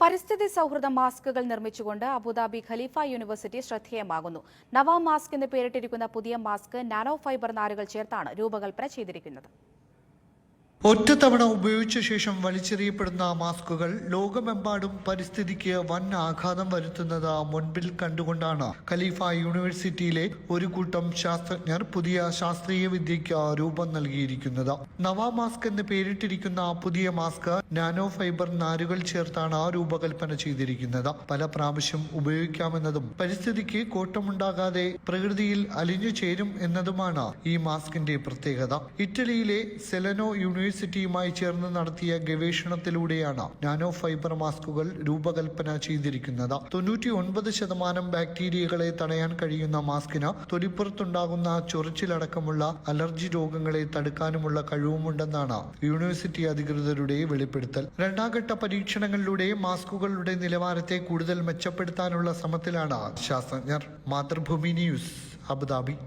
പരിസ്ഥിതി സൗഹൃദ മാസ്കുകൾ നിർമ്മിച്ചുകൊണ്ട് അബുദാബി ഖലീഫ യൂണിവേഴ്സിറ്റി ശ്രദ്ധേയമാകുന്നു. നവാ മാസ്ക് എന്ന് പേരിട്ടിരിക്കുന്ന പുതിയ മാസ്ക് നാനോ ഫൈബർ നാരുകൾ ചേർത്താണ് രൂപകൽപ്പന ചെയ്തിരിക്കുന്നത്. ഒറ്റത്തവണ ഉപയോഗിച്ച ശേഷം വലിച്ചെറിയപ്പെടുന്ന മാസ്കുകൾ ലോകമെമ്പാടും പരിസ്ഥിതിക്ക് വൻ ആഘാതം വരുത്തുന്നത് മുൻപിൽ കണ്ടുകൊണ്ടാണ് ഖലീഫ യൂണിവേഴ്സിറ്റിയിലെ ഒരു കൂട്ടം ശാസ്ത്രജ്ഞർ പുതിയ ശാസ്ത്രീയ വിദ്യയ്ക്ക് രൂപം നൽകിയിരിക്കുന്നത്. നവാ മാസ്ക് എന്ന് പേരിട്ടിരിക്കുന്ന പുതിയ മാസ്ക് നാനോ ഫൈബർ നാരുകൾ ചേർത്താണ് രൂപകൽപ്പന ചെയ്തിരിക്കുന്നത്. പല പ്രാവശ്യം ഉപയോഗിക്കാമെന്നതും പരിസ്ഥിതിക്ക് കോട്ടമുണ്ടാകാതെ പ്രകൃതിയിൽ അലിഞ്ഞു ചേരും എന്നതുമാണ് ഈ മാസ്കിന്റെ പ്രത്യേകത. ഇറ്റലിയിലെ സെലനോ യൂണിവേഴ്സിറ്റിയുമായി ചേർന്ന് നടത്തിയ ഗവേഷണത്തിലൂടെയാണ് നാനോ ഫൈബർ മാസ്കുകൾ രൂപകൽപ്പന ചെയ്തിരിക്കുന്നത്. 99% ബാക്ടീരിയകളെ തടയാൻ കഴിയുന്ന മാസ്കിന് തൊലിപ്പുറത്തുണ്ടാകുന്ന ചൊറിച്ചിലടക്കമുള്ള അലർജി രോഗങ്ങളെ തടുക്കാനുമുള്ള കഴിവുമുണ്ടെന്നാണ് യൂണിവേഴ്സിറ്റി അധികൃതരുടെ വെളിപ്പെടുത്തൽ. രണ്ടാംഘട്ട പരീക്ഷണങ്ങളിലൂടെ മാസ്കുകളുടെ നിലവാരത്തെ കൂടുതൽ മെച്ചപ്പെടുത്താനുള്ള ശ്രമത്തിലാണ് ശാസ്ത്രജ്ഞർ. Mathrubhumi news, Abu Dhabi.